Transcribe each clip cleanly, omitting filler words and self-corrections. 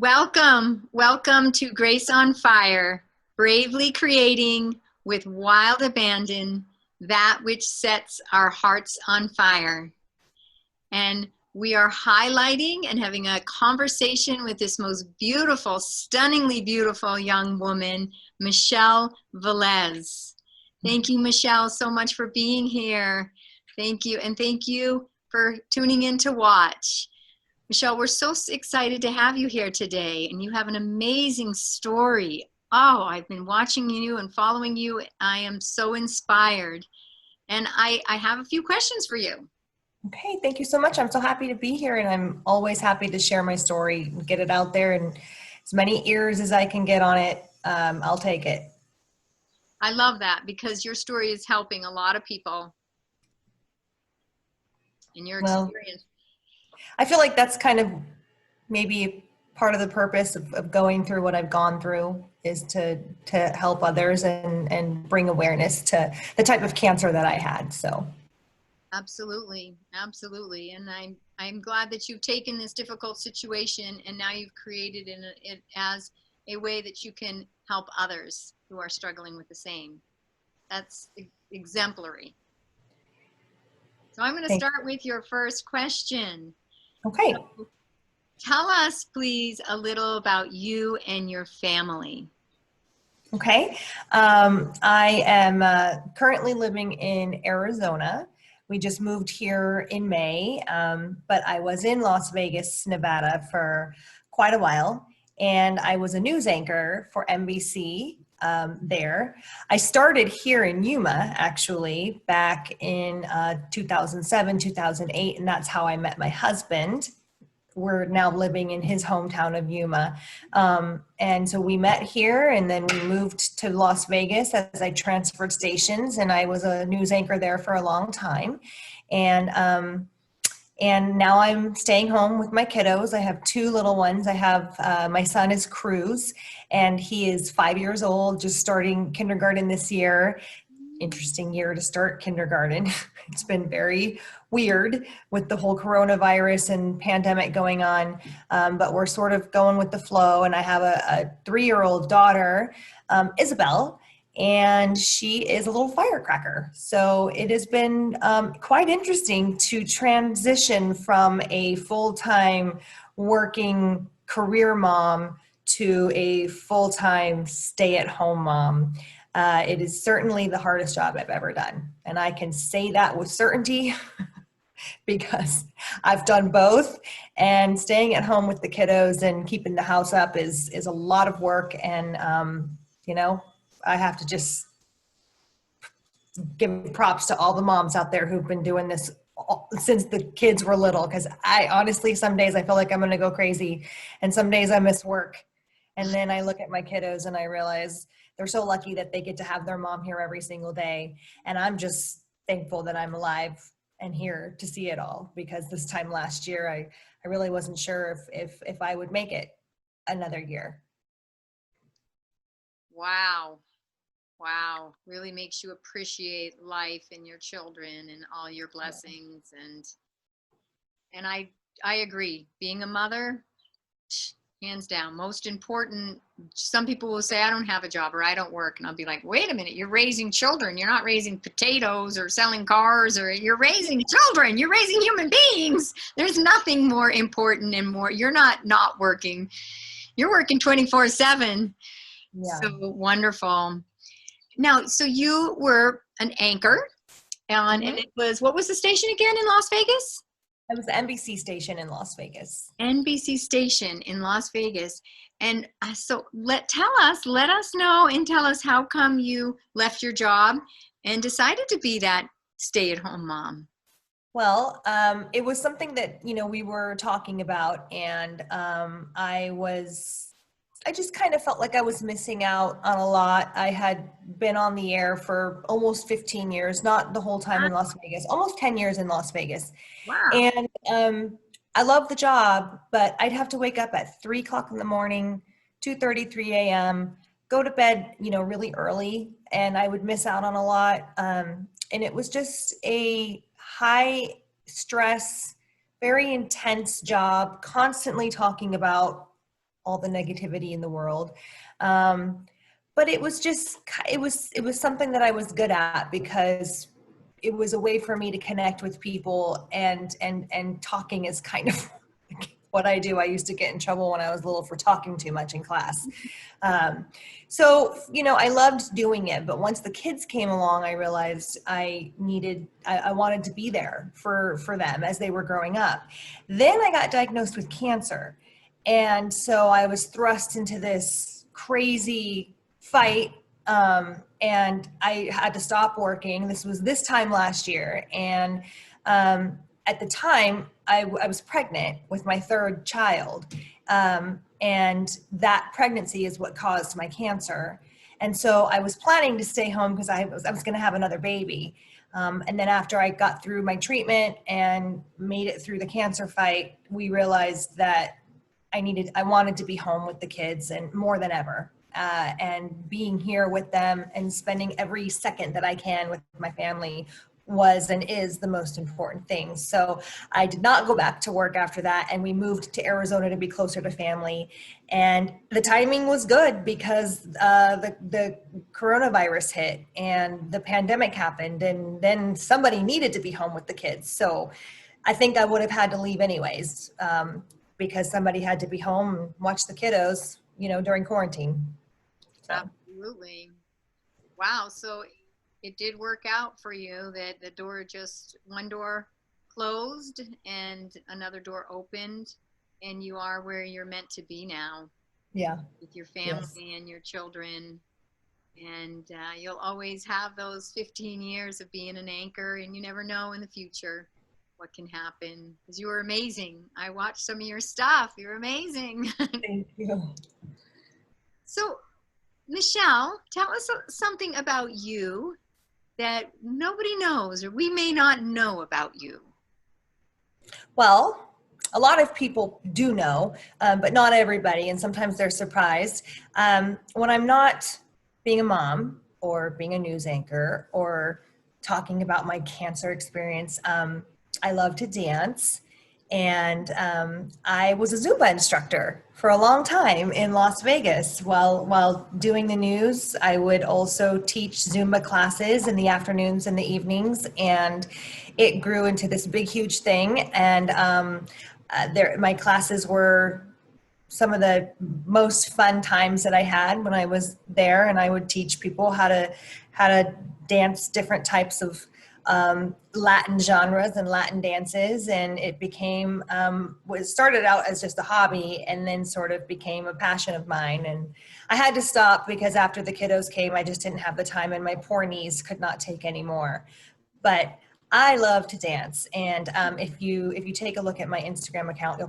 Welcome to Grace on Fire, bravely creating with wild abandon that which sets our hearts on fire. And we are highlighting and having a conversation with this most beautiful, stunningly beautiful young woman, Michelle Velez. Thank you, Michelle, so much for being here. Thank you, and thank you for tuning in to watch. Michelle, we're so excited to have you here today, and you have an amazing story. Oh, I've been watching you and following you. I am so inspired, and I have a few questions for you. Okay, thank you so much. I'm so happy to be here, and I'm always happy to share my story and get it out there, and as many ears as I can get on it, I'll take it. I love that because your story is helping a lot of people in your Well, experience. I feel like that's kind of maybe part of the purpose of going through what I've gone through is to help others and bring awareness to the type of cancer that I had. So Absolutely, absolutely. And I'm glad that you've taken this difficult situation and now you've created it as a way that you can help others who are struggling with the same. That's exemplary. So I'm going to thank start with your first question. Okay. So tell us, please, a little about you and your family. Okay. I am currently living in Arizona. We just moved here in May, but I was in Las Vegas, Nevada for quite a while, and I was a news anchor for NBC there. I started here in Yuma, actually, back in 2007, 2008, and that's how I met my husband. We're now living in his hometown of Yuma. And so we met here and then we moved to Las Vegas as I transferred stations, and I was a news anchor there for a long time. And now I'm staying home with my kiddos. I have two little ones. I have my son is Cruz, and he is 5 years old, just starting kindergarten this year. Interesting year to start kindergarten. It's been very weird with the whole coronavirus and pandemic going on, but we're sort of going with the flow. And I have a 3-year-old daughter, Isabel, and she is a little firecracker. So it has been quite interesting to transition from a full-time working career mom to a full-time stay-at-home mom. It is certainly the hardest job I've ever done. And I can say that with certainty because I've done both, and staying at home with the kiddos and keeping the house up is a lot of work. And, I have to just give props to all the moms out there who've been doing this since the kids were little. Cause I honestly, some days I feel like I'm going to go crazy, and some days I miss work. And then I look at my kiddos and I realize they're so lucky that they get to have their mom here every single day. And I'm just thankful that I'm alive and here to see it all, because this time last year, I really wasn't sure if I would make it another year. Wow. Wow. Really makes you appreciate life and your children and all your blessings. And I agree. Being a mother, hands down, most important. Some people will say, I don't have a job or I don't work. And I'll be like, wait a minute, you're raising children. You're not raising potatoes or selling cars, or you're raising children. You're raising human beings. There's nothing more important and more. You're not working. You're working 24/7. Yeah. So wonderful. Now, so you were an anchor and it was, what was the station again in Las Vegas? It was the NBC station in Las Vegas. NBC station in Las Vegas. And so let us know and tell us how come you left your job and decided to be that stay-at-home mom. Well, it was something that, we were talking about, and I just kind of felt like I was missing out on a lot. I had been on the air for almost 15 years, not the whole time in Las Vegas, almost 10 years in Las Vegas. Wow. And I love the job, but I'd have to wake up at 3 o'clock in the morning, 2:30, 3 a.m., go to bed, really early, and I would miss out on a lot. And it was just a high stress, very intense job, constantly talking about all the negativity in the world. Um, but it was just, it was something that I was good at because it was a way for me to connect with people, and talking is kind of what I do. I used to get in trouble when I was little for talking too much in class. Um, so, you know, I loved doing it, but once the kids came along, I realized I wanted to be there for them as they were growing up. Then I got diagnosed with cancer. And so I was thrust into this crazy fight. And I had to stop working. This was this time last year. And at the time, I was pregnant with my third child. And that pregnancy is what caused my cancer. And so I was planning to stay home because I was going to have another baby. And then after I got through my treatment and made it through the cancer fight, we realized that I wanted to be home with the kids, and more than ever. And being here with them and spending every second that I can with my family was and is the most important thing. So I did not go back to work after that, and we moved to Arizona to be closer to family. And the timing was good because the coronavirus hit and the pandemic happened, and then somebody needed to be home with the kids. So I think I would have had to leave anyways, because somebody had to be home and watch the kiddos, you know, during quarantine. So. Absolutely. Wow. So it did work out for you that one door closed and another door opened, and you are where you're meant to be now Yeah. with your Yes. family and your children. And you'll always have those 15 years of being an anchor, and you never know in the future what can happen, because you were amazing. I watched some of your stuff. You're amazing. Thank you. So, Michelle, tell us something about you that nobody knows, or we may not know about you. Well, a lot of people do know, but not everybody, and sometimes they're surprised. When I'm not being a mom or being a news anchor or talking about my cancer experience, I love to dance. And I was a Zumba instructor for a long time in Las Vegas. While doing the news, I would also teach Zumba classes in the afternoons and the evenings, and it grew into this big, huge thing. And my classes were some of the most fun times that I had when I was there, and I would teach people how to dance different types of Latin genres and Latin dances, and it became was started out as just a hobby and then sort of became a passion of mine. And I had to stop because after the kiddos came, I just didn't have the time, and my poor knees could not take anymore. But I love to dance, and if you take a look at my Instagram account,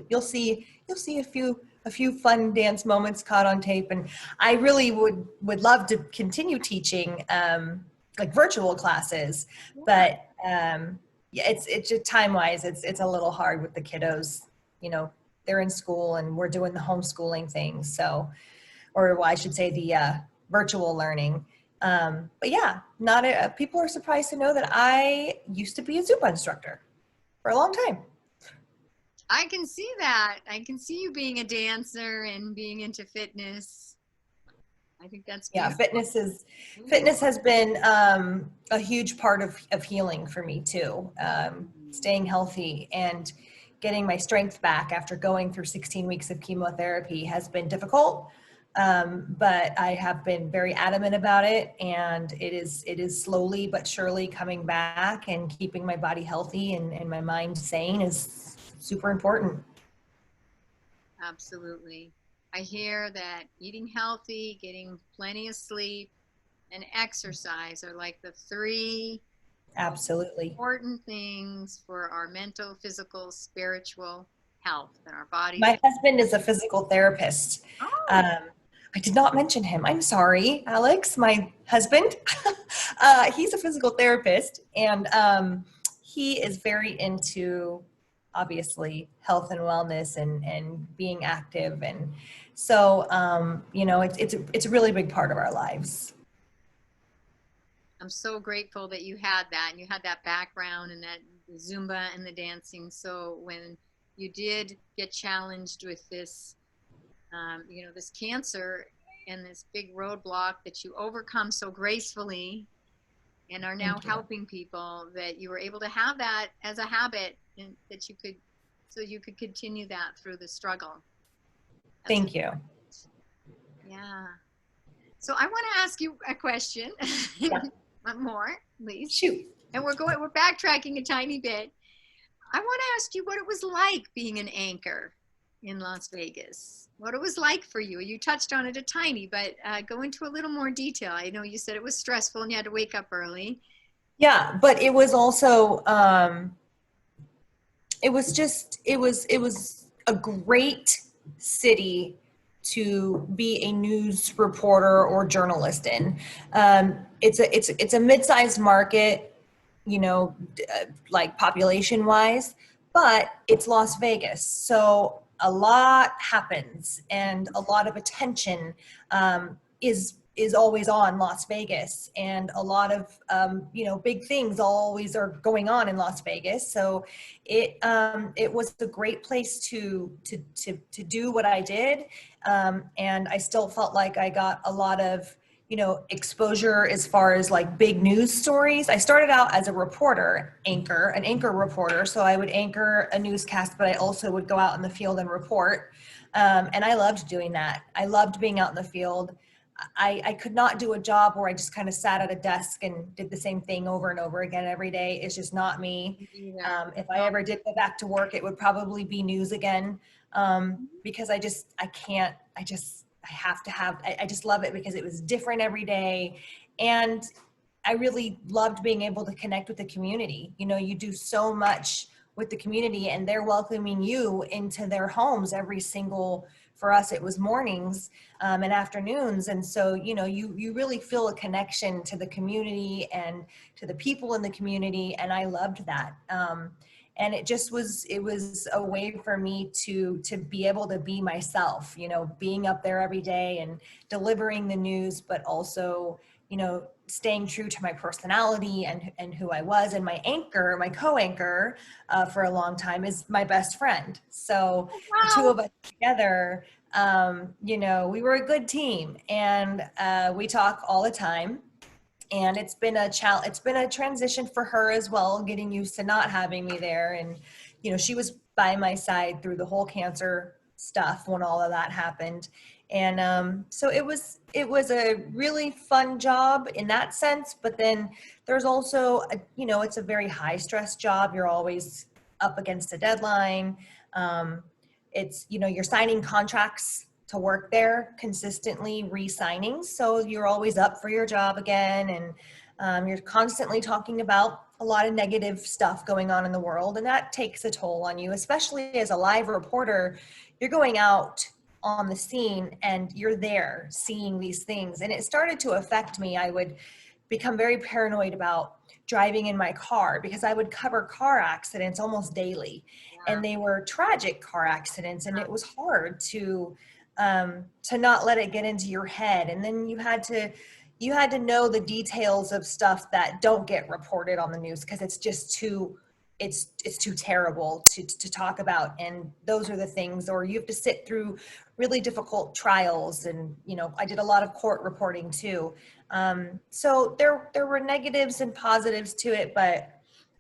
you'll see a few fun dance moments caught on tape. And I really would love to continue teaching like virtual classes, but yeah, it's just time wise, it's a little hard with the kiddos. You know, they're in school and we're doing the homeschooling thing, so, or well, I should say the virtual learning. But yeah, not people are surprised to know that I used to be a Zumba instructor for a long time. I can see that. I can see you being a dancer and being into fitness. I think that's Yeah, beautiful. fitness has been a huge part of healing for me too. Staying healthy and getting my strength back after going through 16 weeks of chemotherapy has been difficult. But I have been very adamant about it, and it is slowly but surely coming back, and keeping my body healthy and my mind sane is super important. Absolutely. I hear that eating healthy, getting plenty of sleep, and exercise are like the three Absolutely. important things for our mental, physical, spiritual health and our bodies. My husband is a physical therapist. Oh, Um, I did not mention him. I'm sorry, Alex, my husband. He's a physical therapist, and he is very into, obviously, health and wellness and being active. And so, you know, it's a really big part of our lives. I'm so grateful that you had that and you had that background and that Zumba and the dancing. So when you did get challenged with this this cancer and this big roadblock that you overcome so gracefully and are now Thank you. helping people, that you were able to have that as a habit, and that you could, so you could continue that through the struggle. That's Thank you. yeah. So I want to ask you a question, Yeah. more, at least. Shoot. And we're backtracking a tiny bit. I want to ask you what it was like being an anchor in Las Vegas. What it was like for you. You touched on it a tiny, but go into a little more detail. I know you said it was stressful and you had to wake up early. Yeah, but it was also it was a great city to be a news reporter or journalist in. It's a mid-sized market, like population wise, but it's Las Vegas, so a lot happens and a lot of attention is always on Las Vegas, and a lot of big things always are going on in Las Vegas. So it was a great place to do what I did, and I still felt like I got a lot of exposure as far as like big news stories. I started out as a an anchor reporter. So I would anchor a newscast, but I also would go out in the field and report. And I loved doing that. I loved being out in the field. I could not do a job where I just kind of sat at a desk and did the same thing over and over again every day. It's just not me. Either. If I ever did go back to work, it would probably be news again, because I have to have, I just love it because it was different every day. And I really loved being able to connect with the community. You do so much with the community, and they're welcoming you into their homes every single, for us, it was mornings and afternoons. And so, you really feel a connection to the community and to the people in the community. And I loved that. And it was a way for me to be able to be myself, being up there every day and delivering the news, but also, staying true to my personality and who I was. And my co-anchor for a long time is my best friend. So the two Wow. of us together, we were a good team, and we talk all the time. And it's been a transition for her as well, getting used to not having me there. And she was by my side through the whole cancer stuff when all of that happened. And so it was a really fun job in that sense. But then there's also it's a very high stress job. You're always up against a deadline. It's you're signing contracts to work there, consistently re-signing, so you're always up for your job again. And you're constantly talking about a lot of negative stuff going on in the world, and that takes a toll on you, especially as a live reporter. You're going out on the scene and you're there seeing these things, and it started to affect me. I would become very paranoid about driving in my car because I would cover car accidents almost daily, Yeah. and they were tragic car accidents, and it was hard to not let it get into your head. And then you had to know the details of stuff that don't get reported on the news because it's just it's too terrible to talk about. And those are the things, or you have to sit through really difficult trials. And I did a lot of court reporting too. So there were negatives and positives to it, but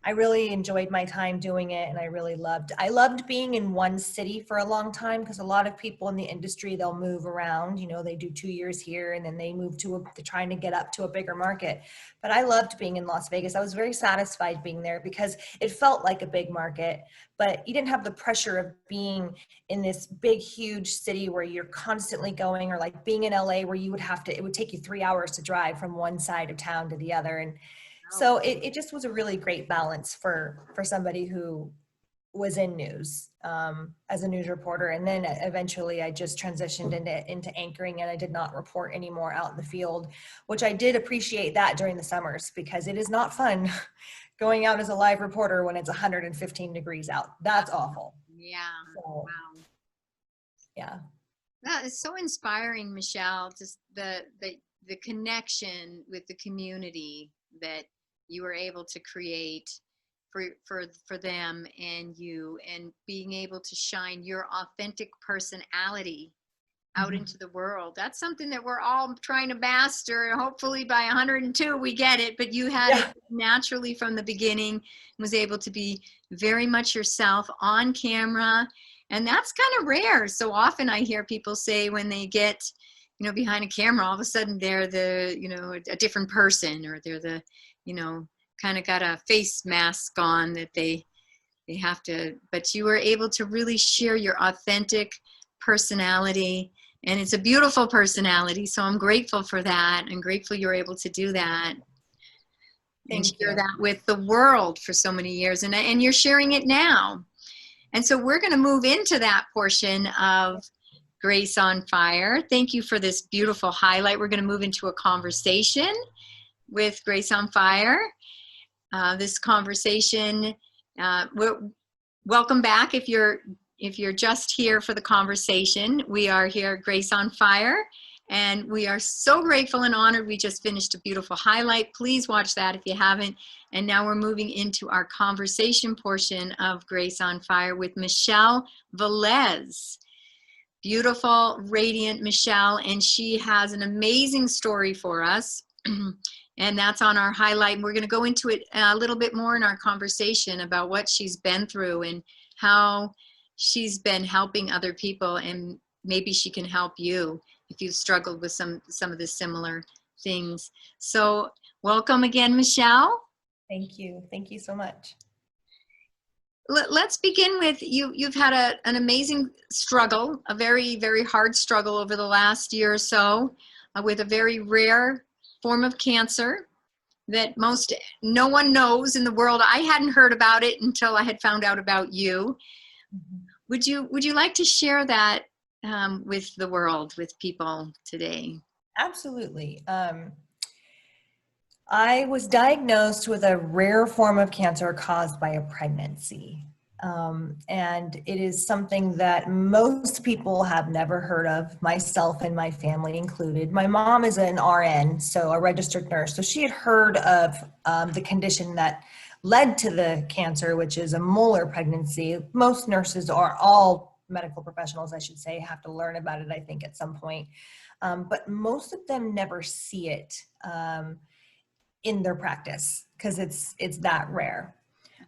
I really enjoyed my time doing it, and I loved being in one city for a long time, because a lot of people in the industry, they'll move around. They do 2 years here and then they move they're trying to get up to a bigger market. But I loved being in Las Vegas. I was very satisfied being there because it felt like a big market, but you didn't have the pressure of being in this big, huge city where you're constantly going, or like being in LA where it would take you 3 hours to drive from one side of town to the other. And Oh, so it just was a really great balance for somebody who was in news, as a news reporter. And then eventually I just transitioned into anchoring, and I did not report anymore out in the field, which I did appreciate that during the summers, because it is not fun going out as a live reporter when it's 115 degrees out. That's awful. yeah. So Wow. yeah. That is so inspiring, Michelle. Just the connection with the community that you were able to create for them and you, and being able to shine your authentic personality out into the world. That's something that we're all trying to master. Hopefully by 102 we get it, but you had it Yeah. naturally from the beginning and was able to be very much yourself on camera. And that's kind of rare. So often I hear people say when they get, behind a camera, all of a sudden they're a different person, or they're kind of got a face mask on that they have to, but you were able to really share your authentic personality. And it's a beautiful personality. So I'm grateful for that. I'm grateful you're able to do that and Thank share you. that with the world for so many years. And you're sharing it now. And so we're going to move into that portion of Grace on Fire. Thank you for this beautiful highlight. We're going to move into a conversation with Grace on Fire. This conversation, welcome back if you're just here for the conversation. We are here at Grace on Fire, and we are so grateful and honored. We just finished a beautiful highlight. Please watch that if you haven't. And now we're moving into our conversation portion of Grace on Fire with Michelle Velez. Beautiful, radiant Michelle, and she has an amazing story for us. And that's on our highlight. We're going to go into it a little bit more in our conversation about what she's been through and how she's been helping other people, and maybe she can help you if you've struggled with some of the similar things. So welcome again, Michelle. Thank you. Thank you so much. Let's begin with you. You've had an amazing struggle, a very, very hard struggle over the last year or so with a very rare form of cancer that no one knows in the world. I hadn't heard about it until I had found out about you. Would you like to share that with the world, with people today? Absolutely. I was diagnosed with a rare form of cancer caused by a pregnancy. And it is something that most people have never heard of, myself and my family included. My mom is an RN, so a registered nurse. So she had heard of the condition that led to the cancer, which is a molar pregnancy. Most nurses, are all medical professionals, I should say, have to learn about it, I think, at some point. But most of them never see it in their practice because it's that rare.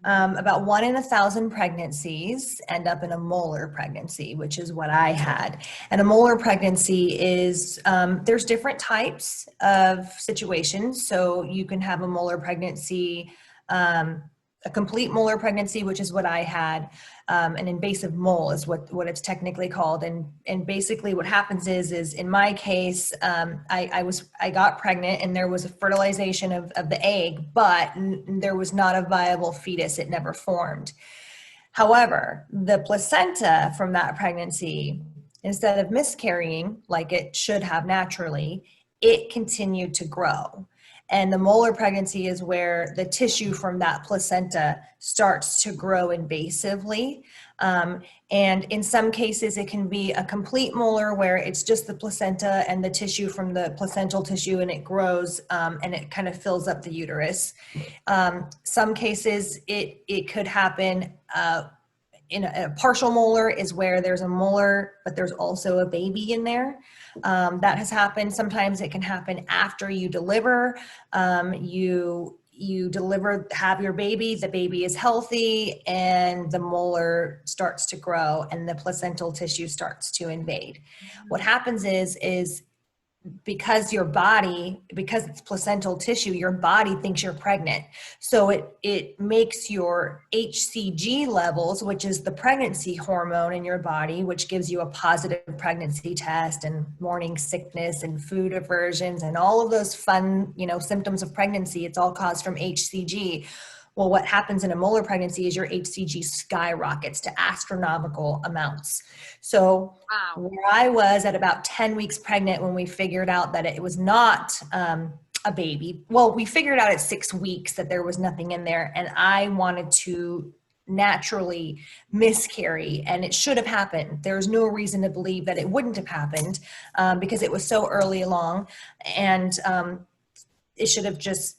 About 1 in 1,000 pregnancies end up in a molar pregnancy, which is what I had. And a molar pregnancy is, there's different types of situations. So you can have a molar pregnancy, a complete molar pregnancy, which is what I had. An invasive mole is what it's technically called. And basically what happens is in my case, I got pregnant and there was a fertilization of the egg, but there was not a viable fetus. It never formed. However, the placenta from that pregnancy, instead of miscarrying like it should have naturally, it continued to grow. And the molar pregnancy is where the tissue from that placenta starts to grow invasively. And in some cases, it can be a complete molar where it's just the placenta and the tissue from the placental tissue, and it grows and it kind of fills up the uterus. Some cases, it could happen in a partial molar is where there's a molar, but there's also a baby in there. That has happened. Sometimes it can happen after you deliver. You deliver, have your baby, the baby is healthy, and the molar starts to grow and the placental tissue starts to invade. What happens is because because it's placental tissue, your body thinks you're pregnant. So it makes your HCG levels, which is the pregnancy hormone in your body, which gives you a positive pregnancy test and morning sickness and food aversions and all of those fun, symptoms of pregnancy. It's all caused from HCG. Well, what happens in a molar pregnancy is your HCG skyrockets to astronomical amounts. So Wow. where I was at about 10 weeks pregnant when we figured out that it was not a baby. Well, we figured out at 6 weeks that there was nothing in there, and I wanted to naturally miscarry, and it should have happened. There's no reason to believe that it wouldn't have happened because it was so early along, and it should have just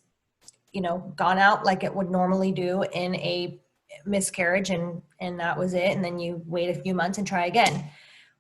gone out like it would normally do in a miscarriage, and that was it. And then you wait a few months and try again.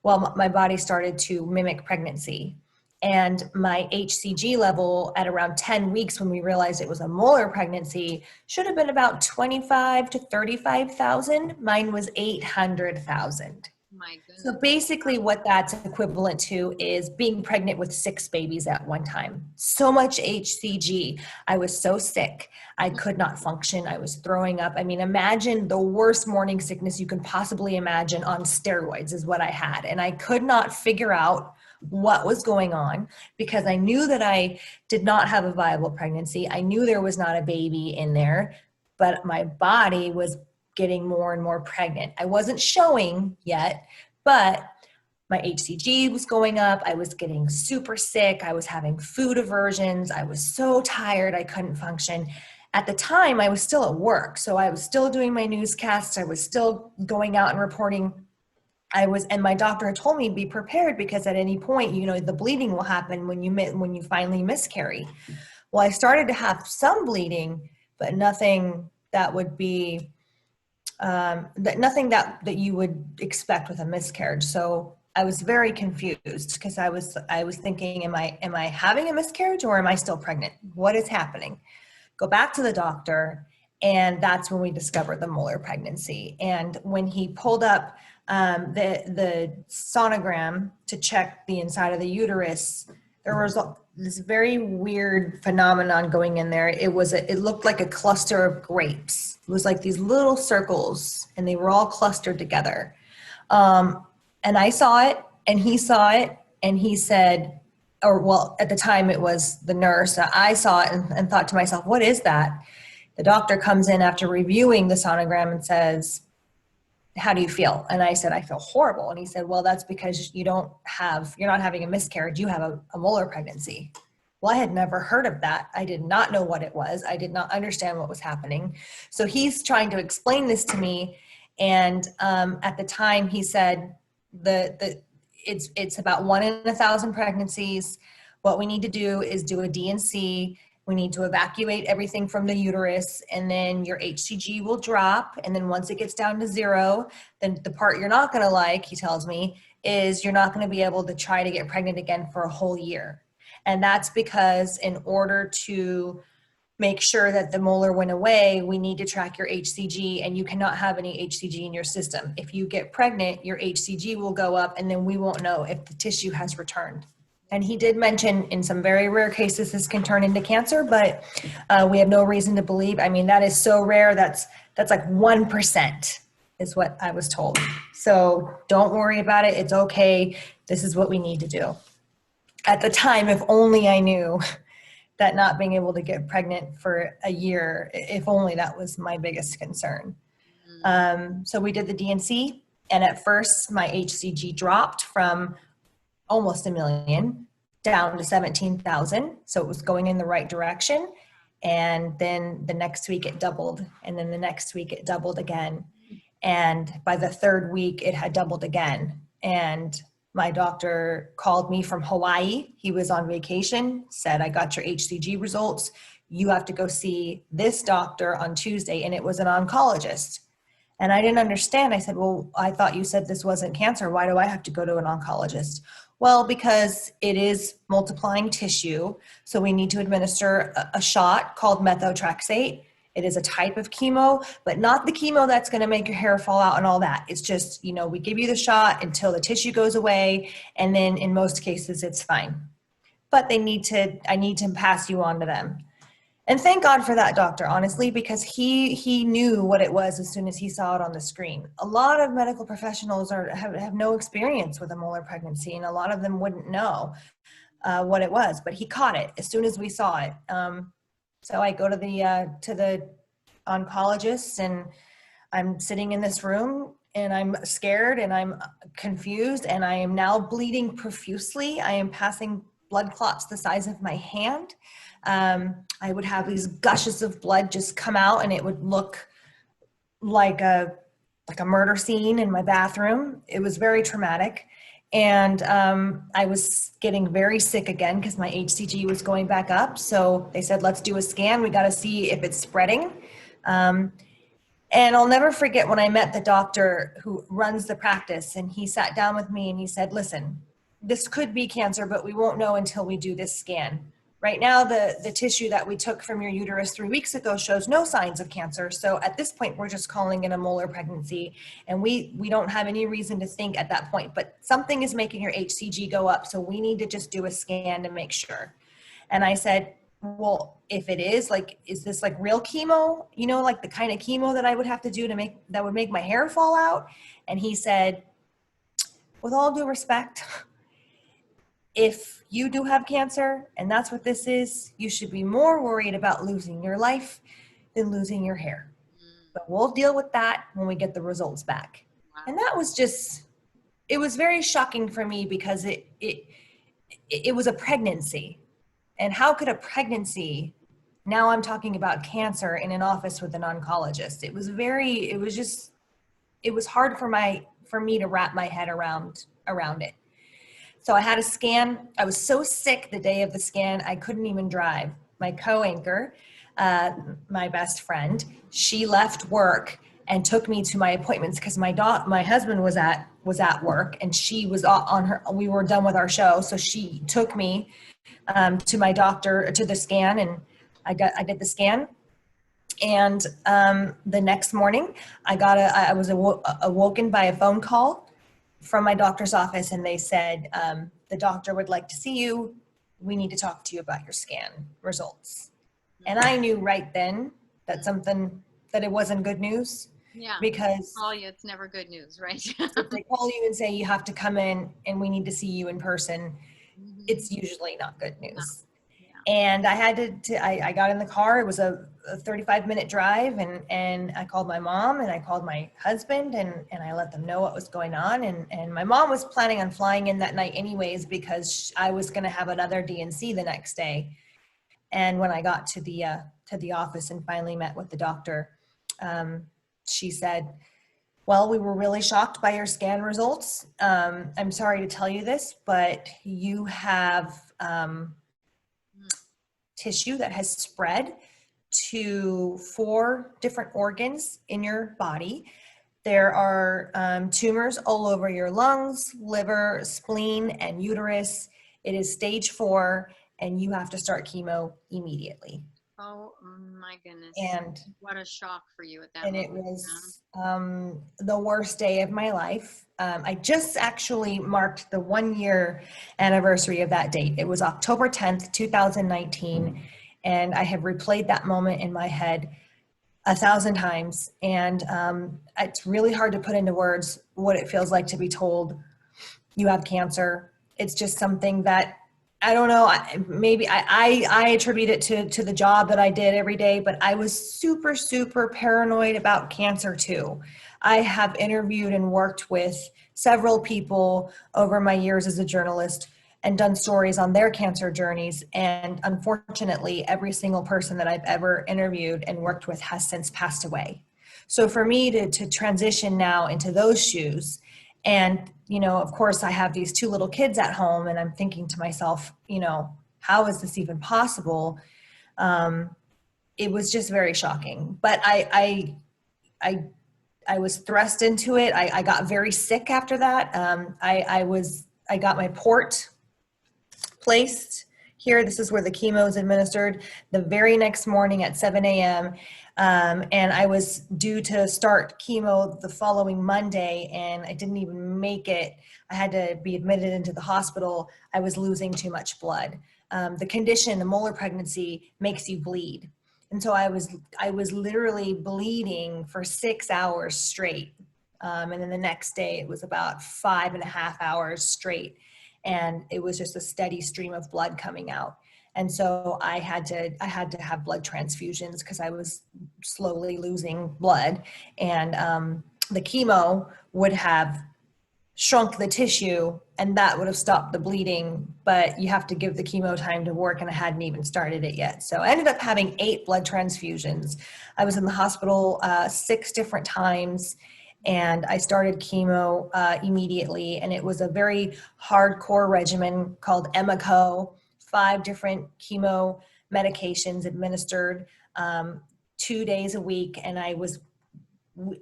well, my body started to mimic pregnancy. And my HCG level at around 10 weeks, when we realized it was a molar pregnancy, should have been about 25 to 35,000. Mine was 800,000. My So goodness. basically what that's equivalent to is being pregnant with 6 babies at one time. So much HCG. I was so sick. I could not function. I was throwing up. I mean, imagine the worst morning sickness you can possibly imagine on steroids is what I had. And I could not figure out what was going on because I knew that I did not have a viable pregnancy. I knew there was not a baby in there, but my body was getting more and more pregnant. I wasn't showing yet, but my HCG was going up. I was getting super sick. I was having food aversions. I was so tired. I couldn't function. At the time, I was still at work. So I was still doing my newscasts. I was still going out and reporting. And my doctor had told me, be prepared because at any point, the bleeding will happen when you finally miscarry. Well, I started to have some bleeding, but nothing that would be nothing that you would expect with a miscarriage. So I was very confused because I was thinking, am I having a miscarriage or am I still pregnant? What is happening? Go back to the doctor, and that's when we discovered the molar pregnancy. And when he pulled up the sonogram to check the inside of the uterus, there was this very weird phenomenon going in there. It looked like a cluster of grapes. It was like these little circles, and they were all clustered together. And I saw it, and he saw it, and he said, at the time it was the nurse. I saw it and thought to myself, what is that? The doctor comes in after reviewing the sonogram and says, how do you feel? And I said, I feel horrible. And he said, well, that's because you're not having a miscarriage. You have a molar pregnancy. Well, I had never heard of that. I did not know what it was. I did not understand what was happening. So he's trying to explain this to me. And at the time he said, it's about 1 in 1,000 pregnancies. What we need to do is do a D&C. We need to evacuate everything from the uterus, and then your HCG will drop. And then once it gets down to 0, then the part you're not going to like, he tells me, is you're not going to be able to try to get pregnant again for a whole year. And that's because in order to make sure that the molar went away, we need to track your HCG, and you cannot have any HCG in your system. If you get pregnant, your HCG will go up, and then we won't know if the tissue has returned. And he did mention in some very rare cases this can turn into cancer, but we have no reason to believe. I mean, that is so rare. That's like 1% is what I was told. So don't worry about it. It's okay. This is what we need to do. At the time, if only I knew that not being able to get pregnant for a year, if only that was my biggest concern. So we did the D&C, and at first my HCG dropped from almost 1 million down to 17,000. So it was going in the right direction. And then the next week it doubled. And then the next week it doubled again. And by the 3rd week it had doubled again. And my doctor called me from Hawaii. He was on vacation, said, I got your HCG results. You have to go see this doctor on Tuesday. And it was an oncologist. And I didn't understand. I said, well, I thought you said this wasn't cancer. Why do I have to go to an oncologist? Well, because it is multiplying tissue. So we need to administer a shot called methotrexate. It is a type of chemo, but not the chemo that's going to make your hair fall out and all that. It's just, we give you the shot until the tissue goes away. And then in most cases, it's fine. But I need to pass you on to them. And thank God for that doctor, honestly, because he knew what it was as soon as he saw it on the screen. A lot of medical professionals have no experience with a molar pregnancy, and a lot of them wouldn't know what it was. But he caught it as soon as we saw it. So I go to the oncologist, and I'm sitting in this room, and I'm scared, and I'm confused, and I am now bleeding profusely. I am passing blood clots the size of my hand. I would have these gushes of blood just come out, and it would look like a murder scene in my bathroom. It was very traumatic. And I was getting very sick again because my HCG was going back up. So they said, let's do a scan. We got to see if it's spreading. And I'll never forget when I met the doctor who runs the practice, and he sat down with me and he said, listen, this could be cancer, but we won't know until we do this scan. Right now, the tissue that we took from your uterus 3 weeks ago shows no signs of cancer. So at this point, we're just calling it a molar pregnancy. And we don't have any reason to think at that point, but something is making your HCG go up. So we need to just do a scan to make sure. And I said, well, if it is, like, is this like real chemo? You know, like the kind of chemo that I would have to do to make, that would make my hair fall out? And he said, with all due respect, if you do have cancer and that's what this is, you should be more worried about losing your life than losing your hair. But we'll deal with that when we get the results back. Wow. And that was just, it was very shocking for me because it was a pregnancy. And how could a pregnancy, now I'm talking about cancer in an office with an oncologist. It was hard for me to wrap my head around it. So I had a scan. I was so sick the day of the scan, I couldn't even drive. My co-anchor, my best friend, she left work and took me to my appointments because my husband was at work, and she was on her, we were done with our show. So she took me to my doctor, to the scan, and I did the scan. And the next morning I was awoken by a phone call from my doctor's office, and they said, the doctor would like to see you. We need to talk to you about your scan results. And I knew right then that it wasn't good news. Yeah. Because call you, it's never good news, right? if they call you and say you have to come in and we need to see you in person, it's usually not good news. Yeah. And I had I got in the car. It was a 35-minute drive, and I called my mom and I called my husband, and I let them know what was going on. And my mom was planning on flying in that night anyways, because I was going to have another DNC the next day. And when I got to the office and finally met with the doctor, she said, well, we were really shocked by your scan results. I'm sorry to tell you this, but you have tissue that has spread to 4 different organs in your body. There are tumors all over your lungs, liver, spleen, and uterus. It is stage 4, and you have to start chemo immediately. Oh my goodness. And what a shock for you at that and moment. It was the worst day of my life. I just actually marked the 1-year anniversary of that date. It was October 10th, 2019. And I have replayed that moment in my head 1,000 times. And it's really hard to put into words what it feels like to be told you have cancer. It's just something that, I don't know, maybe I attribute it to the job that I did every day, but I was super, super paranoid about cancer too. I have interviewed and worked with several people over my years as a journalist and done stories on their cancer journeys. And unfortunately, every single person that I've ever interviewed and worked with has since passed away. So for me to transition now into those shoes, and, you know, of course I have these 2 little kids at home, and I'm thinking to myself, you know, how is this even possible? It was just very shocking, but I was thrust into it. I got very sick after that. I got my port placed here. This is where the chemo is administered the very next morning at 7 a.m. And I was due to start chemo the following Monday, and I didn't even make it. I had to be admitted into the hospital. I was losing too much blood. The condition, the molar pregnancy, makes you bleed. And so I was literally bleeding for 6 hours straight. And then the next day it was about 5.5 hours straight. And it was just a steady stream of blood coming out. And so I had to have blood transfusions because I was slowly losing blood. And the chemo would have shrunk the tissue, and that would have stopped the bleeding, but you have to give the chemo time to work, and I hadn't even started it yet. So I ended up having 8 blood transfusions. I was in the hospital 6 different times, and I started chemo immediately, and it was a very hardcore regimen called Emico, 5 different chemo medications administered 2 days a week, and I was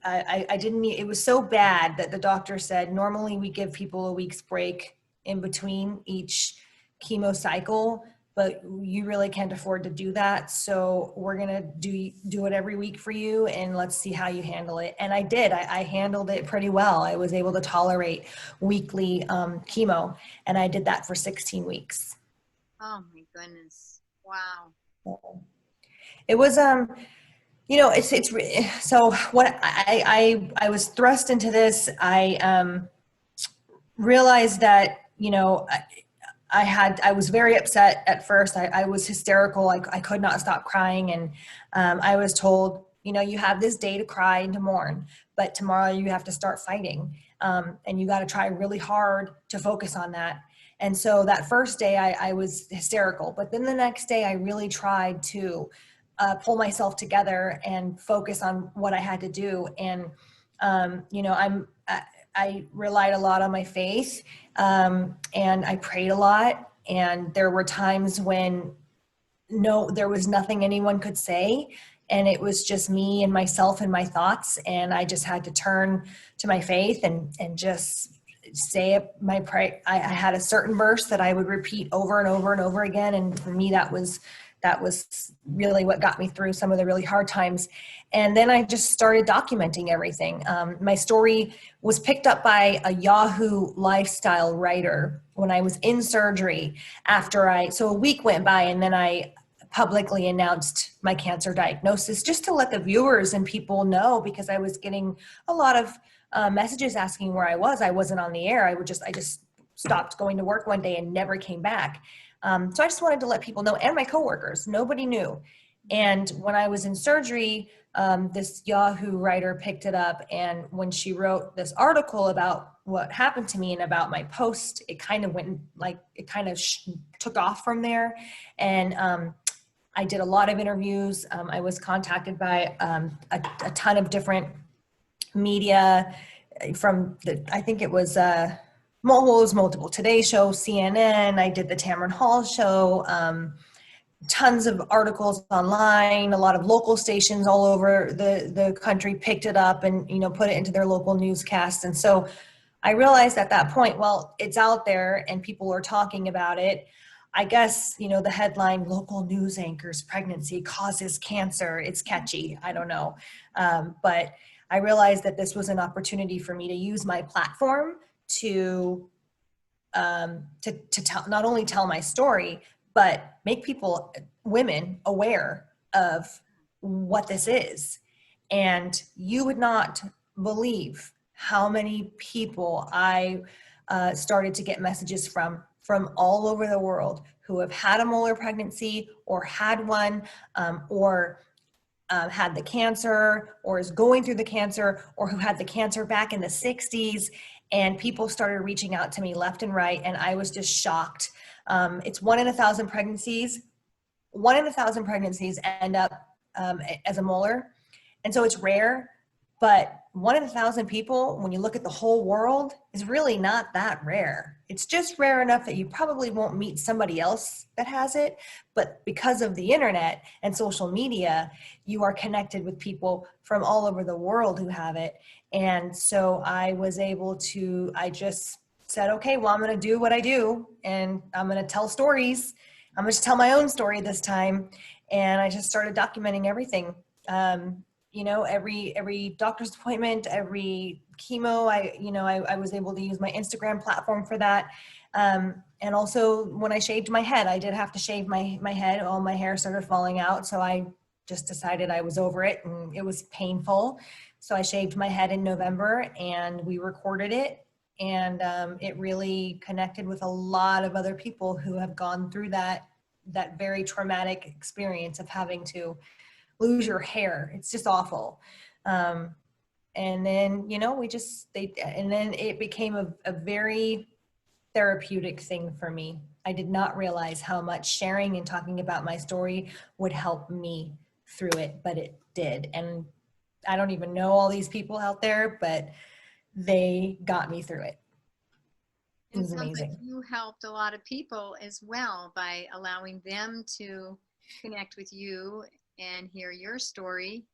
I didn't need, it was so bad that the doctor said, normally we give people a week's break in between each chemo cycle, but you really can't afford to do that. So we're going to do it every week for you, and let's see how you handle it. And I did, I handled it pretty well. I was able to tolerate weekly chemo, and I did that for 16 weeks. Oh my goodness. Wow. It was, so what I was thrust into this. I realized that, I was very upset at first. I was hysterical. I could not stop crying. And I was told, you have this day to cry and to mourn, but tomorrow you have to start fighting. And you got to try really hard to focus on that. And so that first day I was hysterical, but then the next day I really tried to pull myself together and focus on what I had to do. And, I relied a lot on my faith, and I prayed a lot. And there were times when there was nothing anyone could say. And it was just me and myself and my thoughts. And I just had to turn to my faith and just say my prayer. I had a certain verse that I would repeat over and over and over again. And for me, that was really what got me through some of the really hard times. And then I just started documenting everything. My story was picked up by a Yahoo lifestyle writer when I was in surgery so a week went by, and then I publicly announced my cancer diagnosis, just to let the viewers and people know, because I was getting a lot of messages asking where I was. I wasn't on the air. I just stopped going to work one day and never came back. So I just wanted to let people know, and my coworkers. Nobody knew. And when I was in surgery, this Yahoo writer picked it up, and when she wrote this article about what happened to me and about my post, it kind of took off from there. And I did a lot of interviews. I was contacted by a ton of different media I think it was multiple Today Show, CNN. I did the Tamron Hall show, tons of articles online. A lot of local stations all over the country picked it up and, put it into their local newscasts. And so I realized at that point, well, it's out there and people are talking about it. I guess, the headline, local news anchor's pregnancy causes cancer. It's catchy. I don't know. But I realized that this was an opportunity for me to use my platform to not only tell my story, but make women aware of what this is. And you would not believe how many people I started to get messages from all over the world who have had a molar pregnancy or had one, or had the cancer or is going through the cancer, or who had the cancer back in the 60s. And people started reaching out to me left and right. And I was just shocked. It's 1 in 1,000 pregnancies. 1 in 1,000 pregnancies end up as a molar. And so it's rare, but 1 in 1,000 people, when you look at the whole world, is really not that rare. It's just rare enough that you probably won't meet somebody else that has it. But because of the internet and social media, you are connected with people from all over the world who have it. And so I just said, okay, well, I'm going to do what I do, and I'm going to tell stories. I'm going to tell my own story this time. And I just started documenting everything. Every doctor's appointment, every chemo, I was able to use my Instagram platform for that. And also when I shaved my head, I did have to shave my head. All my hair started falling out. So I just decided I was over it, and it was painful. So I shaved my head in November, and we recorded it. And it really connected with a lot of other people who have gone through that very traumatic experience of having to lose your hair. It's just awful. And then, and then it became a very therapeutic thing for me. I did not realize how much sharing and talking about my story would help me through it, but it did. And I don't even know all these people out there, but they got me through it. It It was sounds like amazing. you helped a lot of people as well by allowing them to connect with you and hear your story.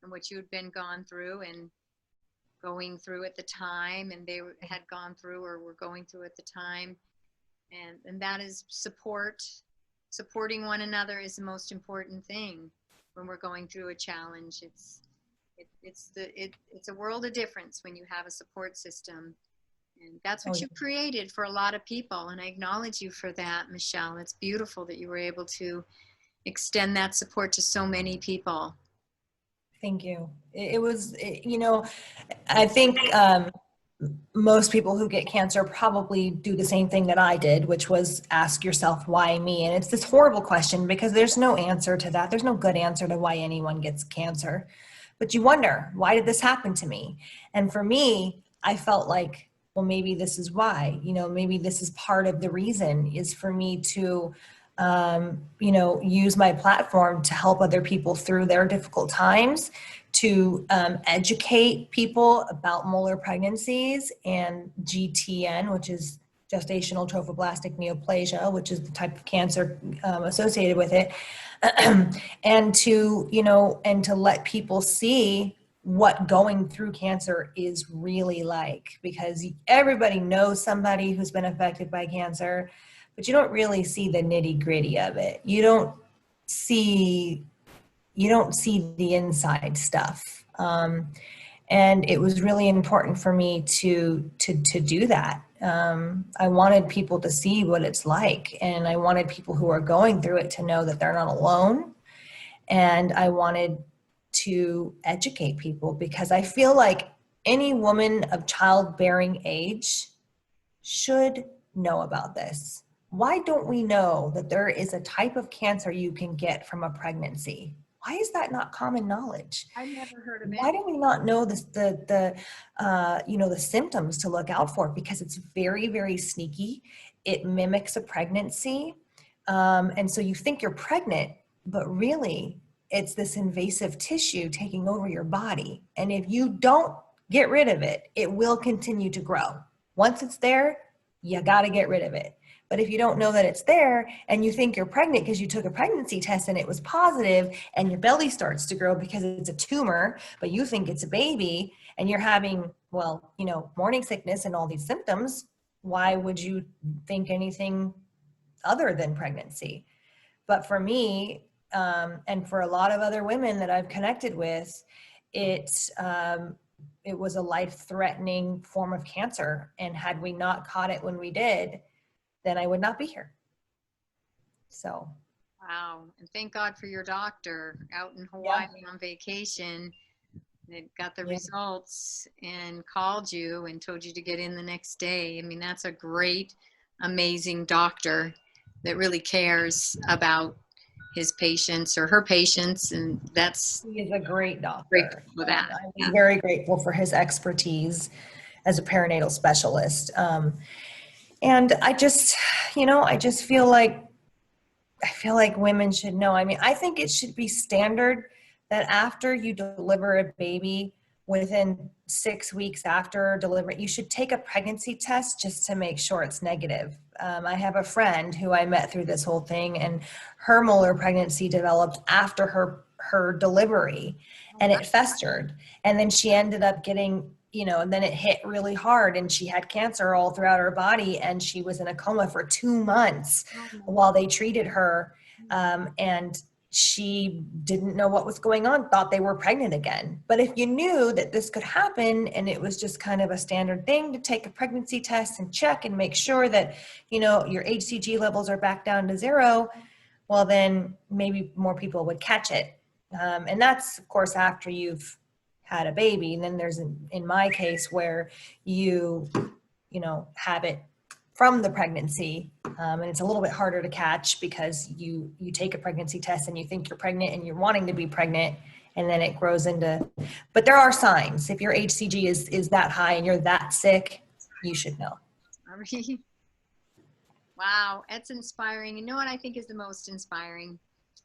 and what you had been gone through and going through at the time, and they had gone through or were going through at the time. And that is support. Supporting one another is the most important thing when we're going through a challenge. It's a world of difference when you have a support system. And that's Oh, what you created for a lot of people. And I acknowledge you for that, Michelle. It's beautiful that you were able to extend that support to so many people. thank you. It was, I think most people who get cancer probably do the same thing that I did, which was ask yourself, why me? And it's this horrible question because there's no answer to that. There's no good answer to why anyone gets cancer. But you wonder, why did this happen to me? And for me, I felt like, well, maybe this is why, maybe this is part of the reason is for me to, use my platform to help other people through their difficult times, to educate people about molar pregnancies and GTN, which is gestational trophoblastic neoplasia, which is the type of cancer associated with it, and to let people see what going through cancer is really like, because everybody knows somebody who's been affected by cancer, but you don't really see the nitty gritty of it. See you don't see the inside stuff. And it was really important for me to do that. I wanted people to see what it's like, and I wanted people who are going through it to know that they're not alone. And I wanted to educate people because I feel like any woman of childbearing age should know about this. Why don't we know that there is a type of cancer you can get from a pregnancy? Why is that not common knowledge? I've never heard of Why it. do we not know the symptoms to look out for? Because it's very, very sneaky. It mimics a pregnancy. And so you think you're pregnant, but really it's this invasive tissue taking over your body. And if you don't get rid of it, it will continue to grow. Once it's there, you got to get rid of it. But if you don't know that it's there and you think you're pregnant because you took a pregnancy test and it was positive, and your belly starts to grow because it's a tumor, but you think it's a baby, and you're having, morning sickness and all these symptoms, why would you think anything other than pregnancy? But for me, and for a lot of other women that I've connected with, it was a life-threatening form of cancer. And had we not caught it when we did, then I would not be here. So. Wow. And thank God for your doctor out in Hawaii on vacation. They got the results and called you and told you to get in the next day. I mean, that's a great, amazing doctor that really cares about his patients or her patients. And he is a great doctor. Grateful for that. I'm very grateful for his expertise as a perinatal specialist. And I just feel like women should know. I mean, I think it should be standard that after you deliver a baby, within 6 weeks after delivery, you should take a pregnancy test just to make sure it's negative. I have a friend who I met through this whole thing, and her molar pregnancy developed after her delivery, and it festered. And then she ended up getting, and then it hit really hard, and she had cancer all throughout her body, and she was in a coma for 2 months while they treated her. And she didn't know what was going on, thought they were pregnant again. But if you knew that this could happen, and it was just kind of a standard thing to take a pregnancy test and check and make sure that, your HCG levels are back down to 0, well, then maybe more people would catch it. And that's, of course, after you've had a baby. And then there's, in my case, where you have it from the pregnancy, and it's a little bit harder to catch because you take a pregnancy test and you think you're pregnant and you're wanting to be pregnant, and then it grows into, but there are signs. If your HCG is that high and you're that sick, you should know. Wow, that's inspiring. You know what I think is the most inspiring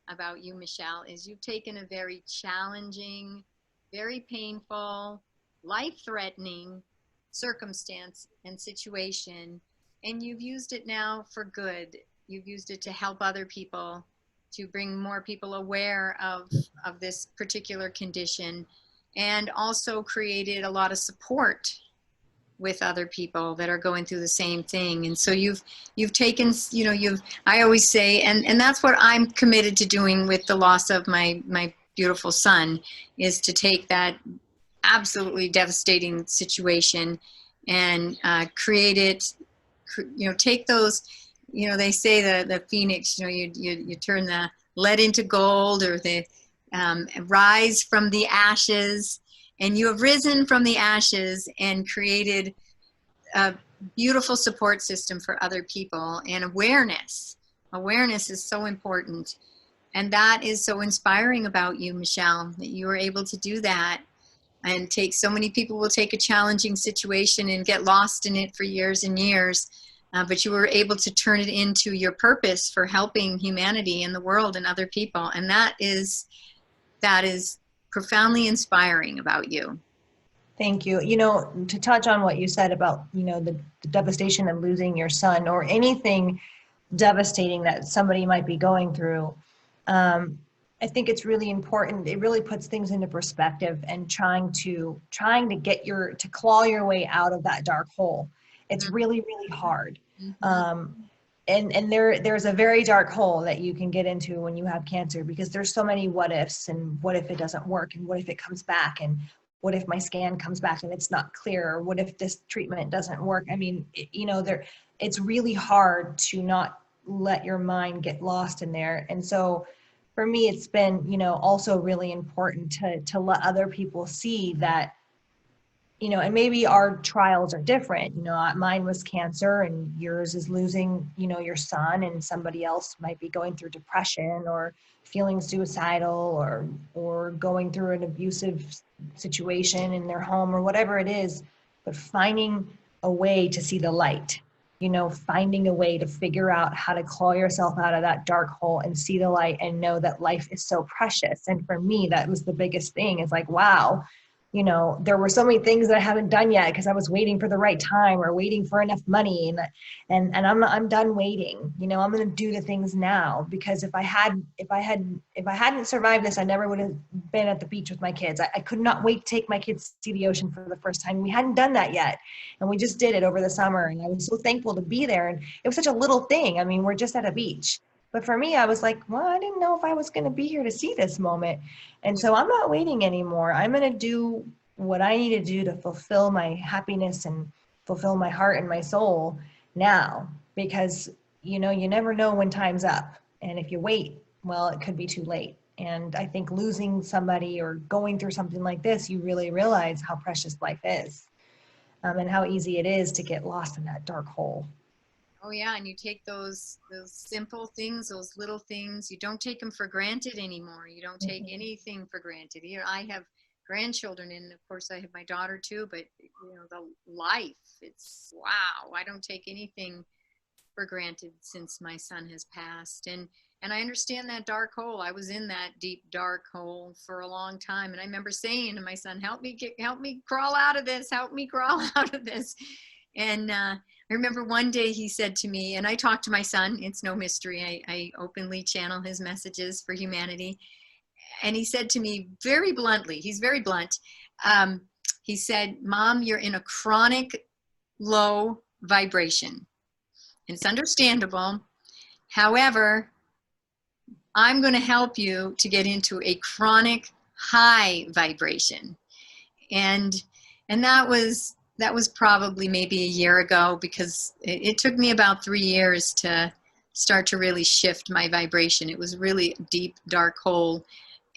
about you, Michelle, is you've taken a very challenging, very painful, life-threatening circumstance and situation, and you've used it now for good. You've used it to help other people to bring more people aware of this particular condition, and also created a lot of support with other people that are going through the same thing. And so you've taken, you know, I always say, and that's what I'm committed to doing with the loss of my beautiful son, is to take that absolutely devastating situation and create it, you know, take those, you know, they say the phoenix, you know, you turn the lead into gold, or the rise from the ashes, and you have risen from the ashes and created a beautiful support system for other people. And awareness is so important, and that is so inspiring about you, Michelle, that you were able to do that. And take, so many people will take a challenging situation and get lost in it for years and years, but you were able to turn it into your purpose for helping humanity and the world and other people. And that is profoundly inspiring about you. Thank you. You know, to touch on what you said about, you know, the devastation of losing your son, or anything devastating that somebody might be going through, I think it's really important. It really puts things into perspective, and trying to claw your way out of that dark hole. It's really, really hard. And there's a very dark hole that you can get into when you have cancer, because there's so many what ifs, and what if it doesn't work, and what if it comes back, and what if my scan comes back and it's not clear, or what if this treatment doesn't work? I mean, you know, it's really hard to not let your mind get lost in there. And so for me, it's been, you know, also really important to let other people see that, you know, and maybe our trials are different. You know, mine was cancer, and yours is losing, you know, your son, and somebody else might be going through depression, or feeling suicidal, or going through an abusive situation in their home, or whatever it is. But finding a way to see the light, you know, finding a way to figure out how to claw yourself out of that dark hole and see the light, and know that life is so precious. And for me, that was the biggest thing. Is like, wow, you know, there were so many things that I haven't done yet because I was waiting for the right time, or waiting for enough money. And I'm done waiting. You know, I'm going to do the things now, because if I hadn't survived this, I never would have been at the beach with my kids. I could not wait to take my kids to see the ocean for the first time. We hadn't done that yet. And we just did it over the summer. And I was so thankful to be there. And it was such a little thing. I mean, we're just at a beach. But for me, I was like, well, I didn't know if I was going to be here to see this moment. And so I'm not waiting anymore. I'm going to do what I need to do to fulfill my happiness and fulfill my heart and my soul now, because, you know, you never know when time's up. And if you wait, well, it could be too late. And I think losing somebody or going through something like this, you really realize how precious life is, and how easy it is to get lost in that dark hole. Oh yeah, and you take those simple things, those little things, you don't take them for granted anymore. You don't take anything for granted. You know, I have grandchildren, and of course I have my daughter too, but you know, the life, it's wow. I don't take anything for granted since my son has passed. And I understand that dark hole. I was in that deep dark hole for a long time, and I remember saying to my son, help me crawl out of this, help me crawl out of this. And I remember one day he said to me, and I talk to my son, it's no mystery, I openly channel his messages for humanity. And he said to me very bluntly, he's very blunt, he said, Mom, you're in a chronic low vibration. And it's understandable. However, I'm going to help you to get into a chronic high vibration. And that was probably maybe a year ago, because it took me about 3 years to start to really shift my vibration. It was really a deep, dark hole.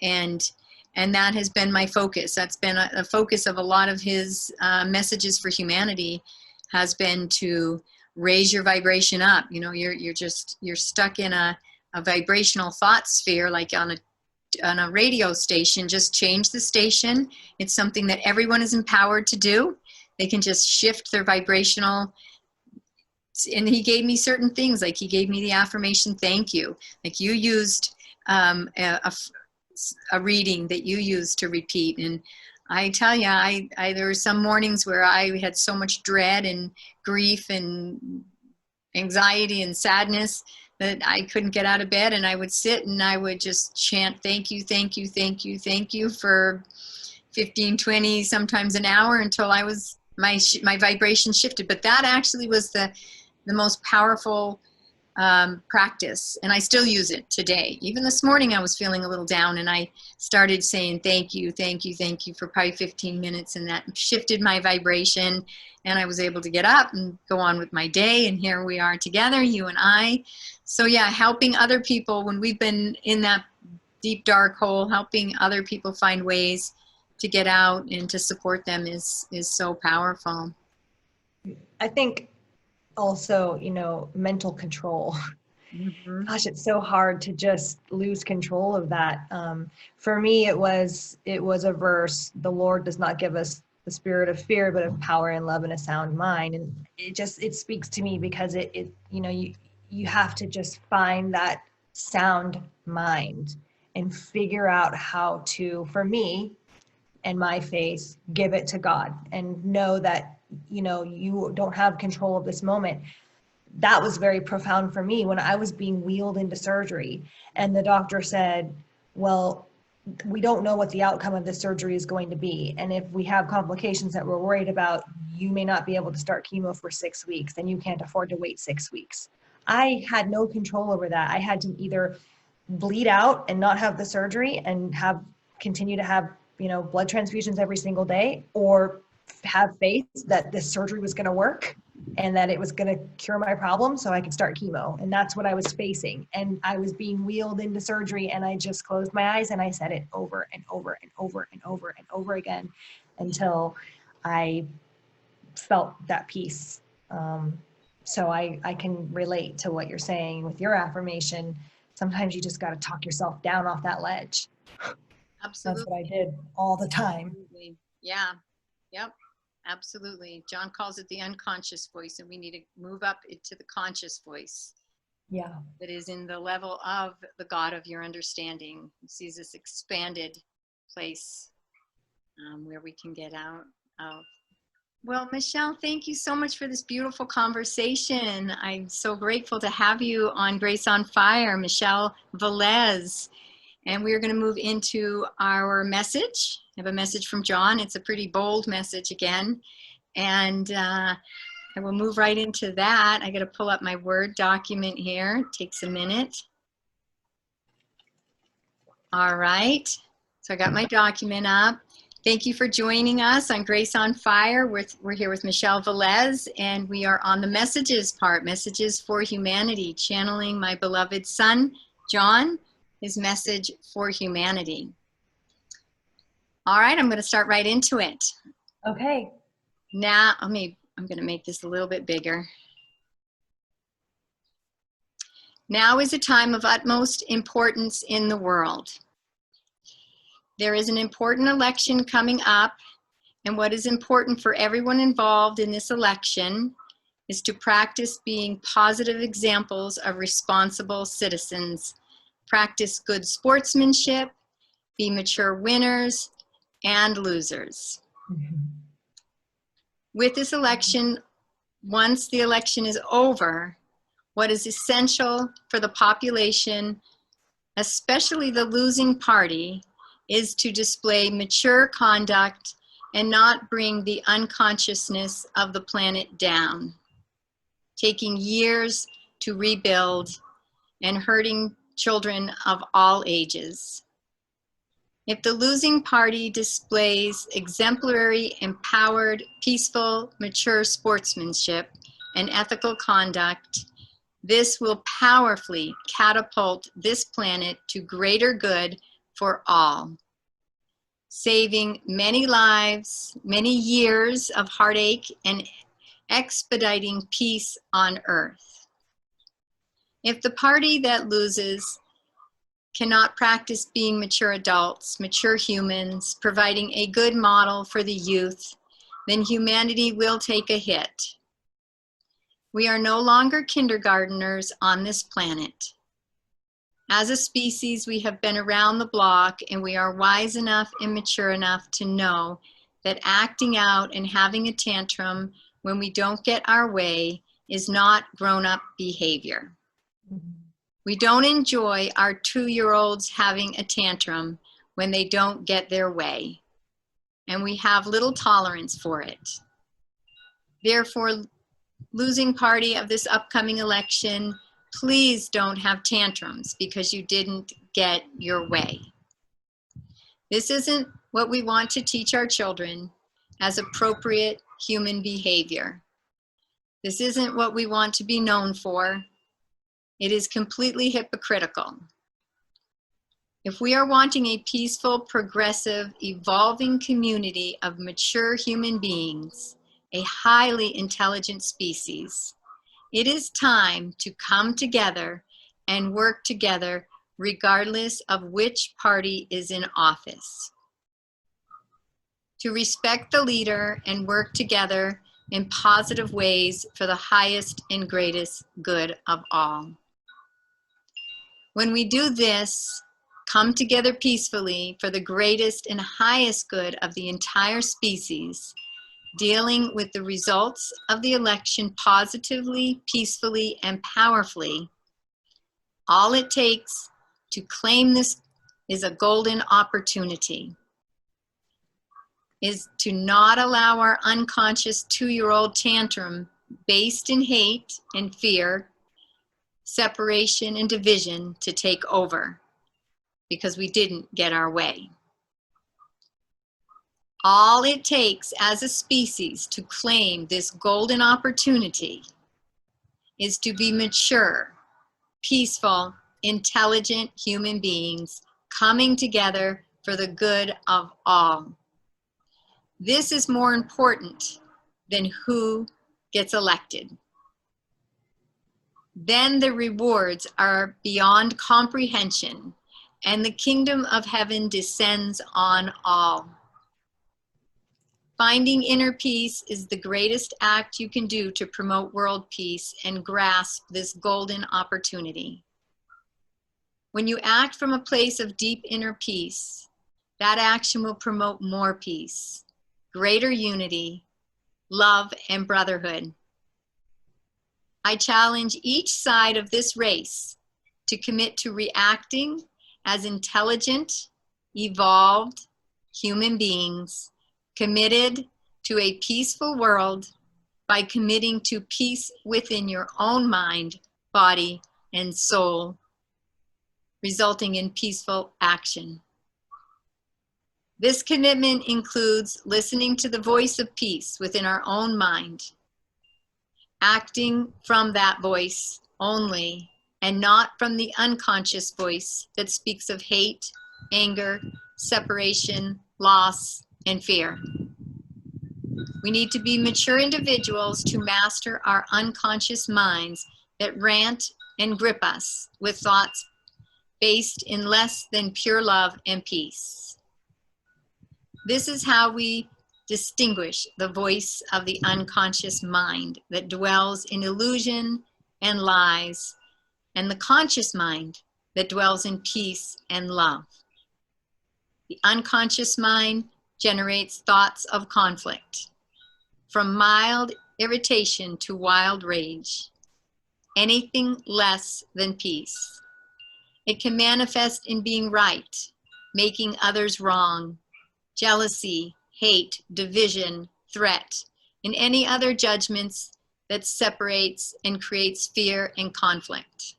And that has been my focus. That's been a focus of a lot of his messages for humanity, has been to raise your vibration up. You know, you're stuck in a vibrational thought sphere, like on a radio station. Just change the station. It's something that everyone is empowered to do. They can just shift their vibrational. And he gave me certain things, like he gave me the affirmation, thank you. Like you used a reading that you used to repeat. And I tell you, there were some mornings where I had so much dread and grief and anxiety and sadness that I couldn't get out of bed, and I would sit and I would just chant, thank you, thank you, thank you, thank you for 15, 20, sometimes an hour until I was, my vibration shifted. But that actually was the most powerful practice, and I still use it today. Even this morning I was feeling a little down, and I started saying thank you, thank you, thank you for probably 15 minutes, and that shifted my vibration, and I was able to get up and go on with my day, and here we are together, you and I. So yeah, helping other people when we've been in that deep dark hole, helping other people find ways to get out and to support them is so powerful. I think also, you know, mental control. Mm-hmm. Gosh, it's so hard to just lose control of that. For me, it was a verse: "The Lord does not give us the spirit of fear, but of power and love and a sound mind." And it speaks to me because it you know, you have to just find that sound mind and figure out how to, for me and my faith, give it to God and know that, you know, you don't have control of this moment. That was very profound for me when I was being wheeled into surgery and the doctor said, well, we don't know what the outcome of this surgery is going to be. And if we have complications that we're worried about, you may not be able to start chemo for 6 weeks, and you can't afford to wait 6 weeks. I had no control over that. I had to either bleed out and not have the surgery and continue to have, you know, blood transfusions every single day, or have faith that this surgery was going to work and that it was going to cure my problem so I could start chemo. And that's what I was facing. And I was being wheeled into surgery, and I just closed my eyes and I said it over and over and over and over and over again until I felt that peace. So I can relate to what you're saying with your affirmation. Sometimes you just got to talk yourself down off that ledge. Absolutely. That's what I did all the time. Absolutely. Yeah. Yep. Absolutely. John calls it the unconscious voice, and we need to move up into the conscious voice. Yeah. That is in the level of the God of your understanding. He sees this expanded place where we can get out of. Well, Michelle, thank you so much for this beautiful conversation. I'm so grateful to have you on Grace on Fire, Michelle Velez. And we're going to move into our message. I have a message from John. It's a pretty bold message again. And I will move right into that. I got to pull up my Word document here. It takes a minute. All right. So I got my document up. Thank you for joining us on Grace on Fire. We're here with Michelle Velez, and we are on the messages part, Messages for Humanity, channeling my beloved son, John, his message for humanity. All right, I'm going to start right into it. Okay. Now, I'm going to make this a little bit bigger. Now is a time of utmost importance in the world. There is an important election coming up, and what is important for everyone involved in this election is to practice being positive examples of responsible citizens, practice good sportsmanship, be mature winners and losers. Mm-hmm. With this election, once the election is over, what is essential for the population, especially the losing party, is to display mature conduct and not bring the unconsciousness of the planet down, taking years to rebuild and hurting children of all ages. If the losing party displays exemplary, empowered, peaceful, mature sportsmanship and ethical conduct, this will powerfully catapult this planet to greater good for all, saving many lives, many years of heartache, and expediting peace on earth. If the party that loses cannot practice being mature adults, mature humans, providing a good model for the youth, then humanity will take a hit. We are no longer kindergarteners on this planet. As a species, we have been around the block, and we are wise enough and mature enough to know that acting out and having a tantrum when we don't get our way is not grown-up behavior. Mm-hmm. We don't enjoy our 2-year-olds having a tantrum when they don't get their way, and we have little tolerance for it. Therefore, losing party of this upcoming election, please don't have tantrums because you didn't get your way. This isn't what we want to teach our children as appropriate human behavior. This isn't what we want to be known for. It is completely hypocritical. If we are wanting a peaceful, progressive, evolving community of mature human beings, a highly intelligent species, it is time to come together and work together regardless of which party is in office. To respect the leader and work together in positive ways for the highest and greatest good of all. When we do this, come together peacefully for the greatest and highest good of the entire species, dealing with the results of the election positively, peacefully, and powerfully, all it takes to claim this is a golden opportunity, is to not allow our unconscious 2-year-old tantrum based in hate and fear, separation and division to take over because we didn't get our way. All it takes as a species to claim this golden opportunity is to be mature, peaceful, intelligent human beings coming together for the good of all. This is more important than who gets elected. Then the rewards are beyond comprehension, and the kingdom of heaven descends on all. Finding inner peace is the greatest act you can do to promote world peace and grasp this golden opportunity. When you act from a place of deep inner peace, that action will promote more peace, greater unity, love, and brotherhood. I challenge each side of this race to commit to reacting as intelligent, evolved human beings committed to a peaceful world by committing to peace within your own mind, body, and soul, resulting in peaceful action. This commitment includes listening to the voice of peace within our own mind, acting from that voice only, and not from the unconscious voice that speaks of hate, anger, separation, loss, and fear. We need to be mature individuals to master our unconscious minds that rant and grip us with thoughts based in less than pure love and peace. This is how we distinguish the voice of the unconscious mind that dwells in illusion and lies, and the conscious mind that dwells in peace and love. The unconscious mind generates thoughts of conflict, from mild irritation to wild rage, anything less than peace. It can manifest in being right, making others wrong, jealousy, hate, division, threat, and any other judgments that separates and creates fear and conflict.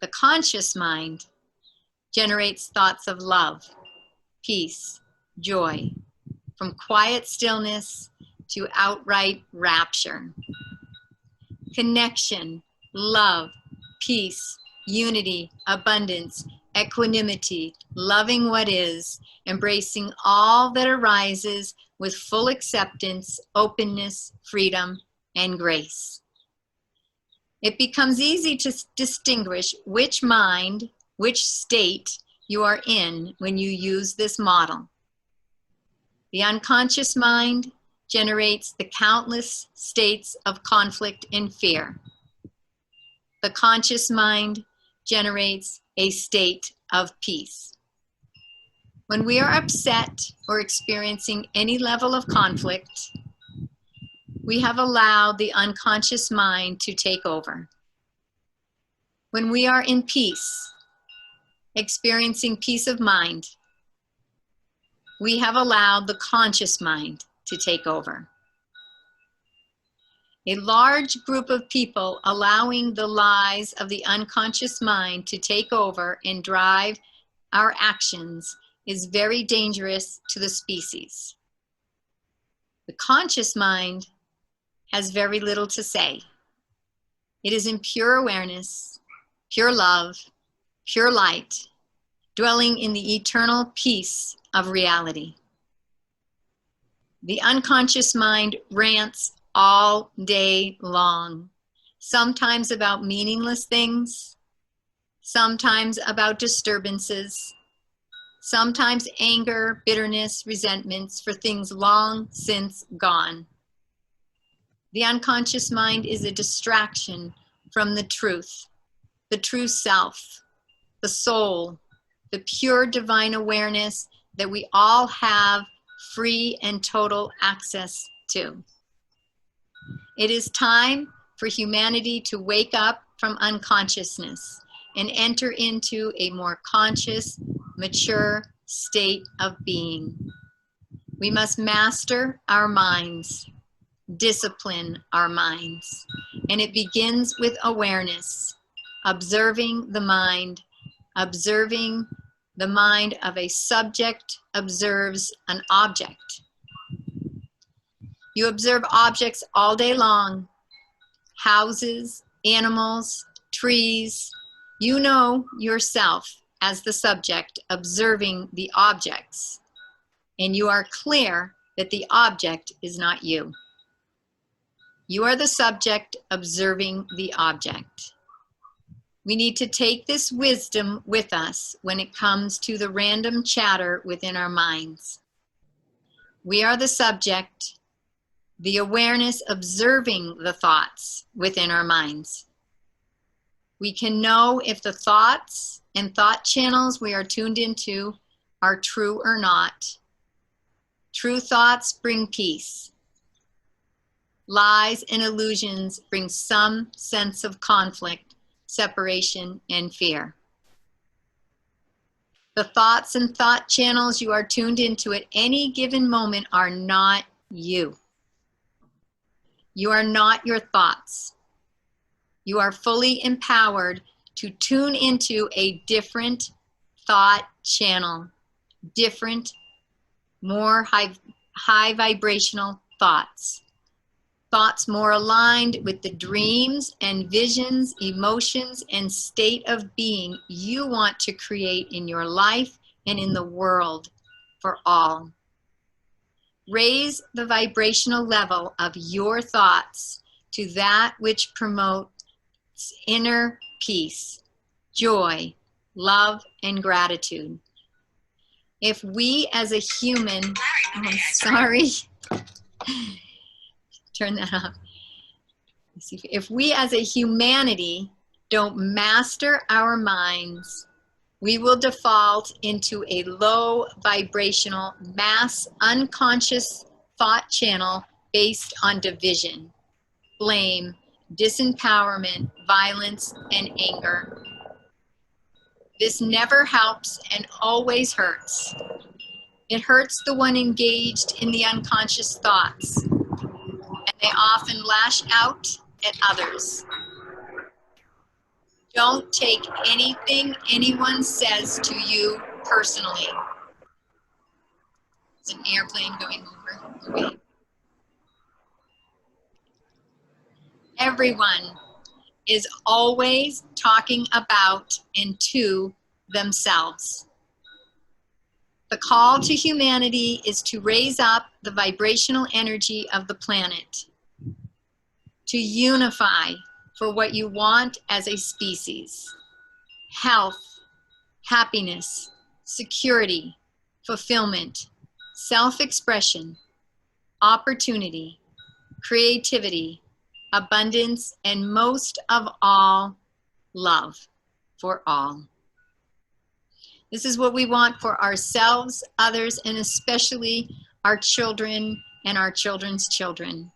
The conscious mind generates thoughts of love, peace, joy, from quiet stillness to outright rapture. Connection, love, peace, unity, abundance, equanimity, loving what is, embracing all that arises with full acceptance, openness, freedom, and grace. It becomes easy to distinguish which mind, which state you are in when you use this model. The unconscious mind generates the countless states of conflict and fear. The conscious mind generates a state of peace. When we are upset or experiencing any level of conflict, we have allowed the unconscious mind to take over. When we are in peace, experiencing peace of mind, we have allowed the conscious mind to take over. A large group of people allowing the lies of the unconscious mind to take over and drive our actions is very dangerous to the species. The conscious mind has very little to say. It is in pure awareness, pure love, pure light, dwelling in the eternal peace of reality. The unconscious mind rants all day long, sometimes about meaningless things, sometimes about disturbances, sometimes anger, bitterness, resentments for things long since gone. The unconscious mind is a distraction from the true self, the soul, the pure divine awareness that we all have free and total access to. It is time for humanity to wake up from unconsciousness and enter into a more conscious, mature state of being. We must master our minds, discipline our minds, and it begins with awareness, observing the mind of a subject observes an object. You observe objects all day long, houses, animals, trees. You know yourself as the subject observing the objects, and you are clear that the object is not you. You are the subject observing the object. We need to take this wisdom with us when it comes to the random chatter within our minds. We are the subject, the awareness observing the thoughts within our minds. We can know if the thoughts and thought channels we are tuned into are true or not. True thoughts bring peace. Lies and illusions bring some sense of conflict, separation, and fear. The thoughts and thought channels you are tuned into at any given moment are not you. You are not your thoughts. You are fully empowered to tune into a different thought channel, different, more high vibrational thoughts. Thoughts more aligned with the dreams and visions, emotions, and state of being you want to create in your life and in the world for all. Raise the vibrational level of your thoughts to that which promotes inner peace, joy, love, and gratitude. If we as a human, turn that off. If we as a humanity don't master our minds, we will default into a low vibrational, mass, unconscious thought channel based on division, blame, disempowerment, violence, and anger. This never helps and always hurts. It hurts the one engaged in the unconscious thoughts, and they often lash out at others. Don't take anything anyone says to you personally. There's an airplane going over. Okay. Everyone is always talking about and to themselves. The call to humanity is to raise up the vibrational energy of the planet, to unify for what you want as a species: health, happiness, security, fulfillment, self-expression, opportunity, creativity, abundance, and most of all, love for all. This is what we want for ourselves, others, and especially our children and our children's children.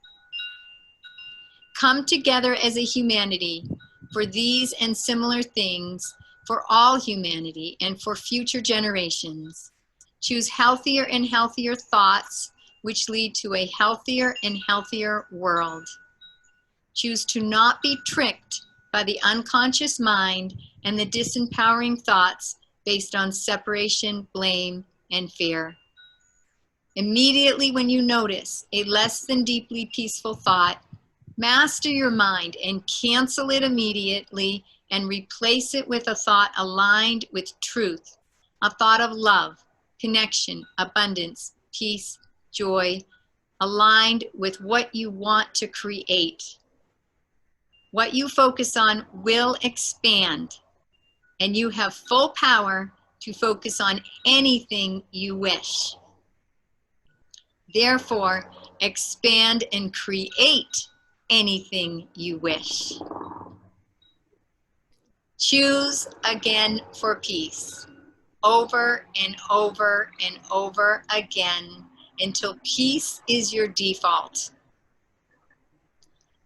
Come together as a humanity for these and similar things for all humanity and for future generations. Choose healthier and healthier thoughts, which lead to a healthier and healthier world. Choose to not be tricked by the unconscious mind and the disempowering thoughts based on separation, blame, and fear. Immediately when you notice a less than deeply peaceful thought, master your mind and cancel it immediately and replace it with a thought aligned with truth, a thought of love, connection, abundance, peace, joy, aligned with what you want to create. What you focus on will expand, and you have full power to focus on anything you wish. Therefore, expand and create anything you wish. Choose again for peace, over and over and over again, until peace is your default.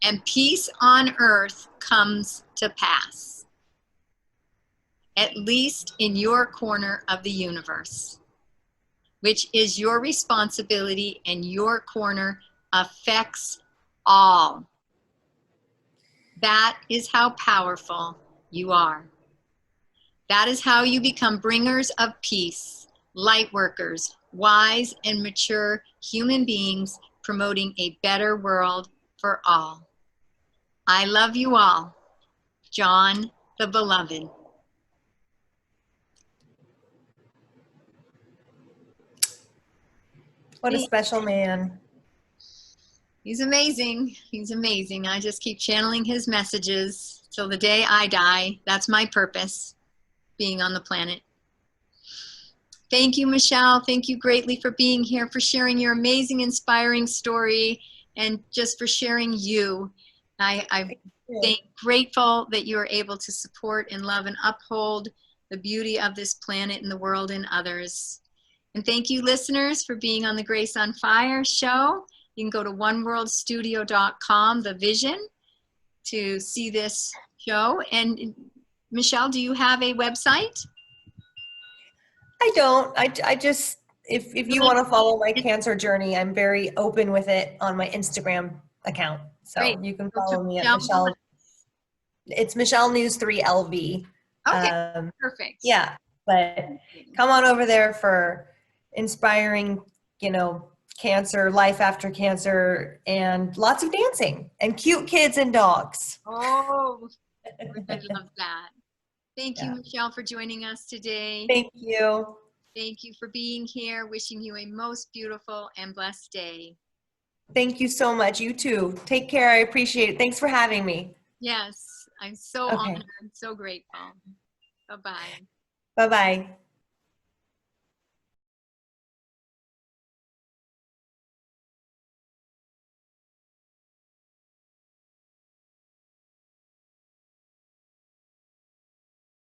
And peace on earth comes to pass, at least in your corner of the universe, which is your responsibility, and your corner affects all. That is how powerful you are. That is how you become bringers of peace, light workers, wise and mature human beings promoting a better world for all. I love you all. John the Beloved. What a special man. He's amazing. He's amazing. I just keep channeling his messages till the day I die. That's my purpose, being on the planet. Thank you, Michelle. Thank you greatly for being here, for sharing your amazing, inspiring story, and just for sharing you. I'm grateful that you are able to support and love and uphold the beauty of this planet and the world and others. And thank you, listeners, for being on the Grace on Fire show. You can go to oneworldstudio.com, the vision, to see this show. And Michelle, do you have a website? I don't. I just, if you want to follow my cancer journey, I'm very open with it on my Instagram account. So Great. you can follow me at Michelle. It's Michelle News 3 LV. Okay, perfect. Yeah, but come on over there for inspiring, cancer, life after cancer, and lots of dancing and cute kids and dogs. Oh, I love that. Thank you, Michelle, for joining us today. Thank you. Thank you for being here. Wishing you a most beautiful and blessed day. Thank you so much. You too. Take care. I appreciate it. Thanks for having me. Yes, I'm so honored, so grateful. Bye-bye. Bye-bye.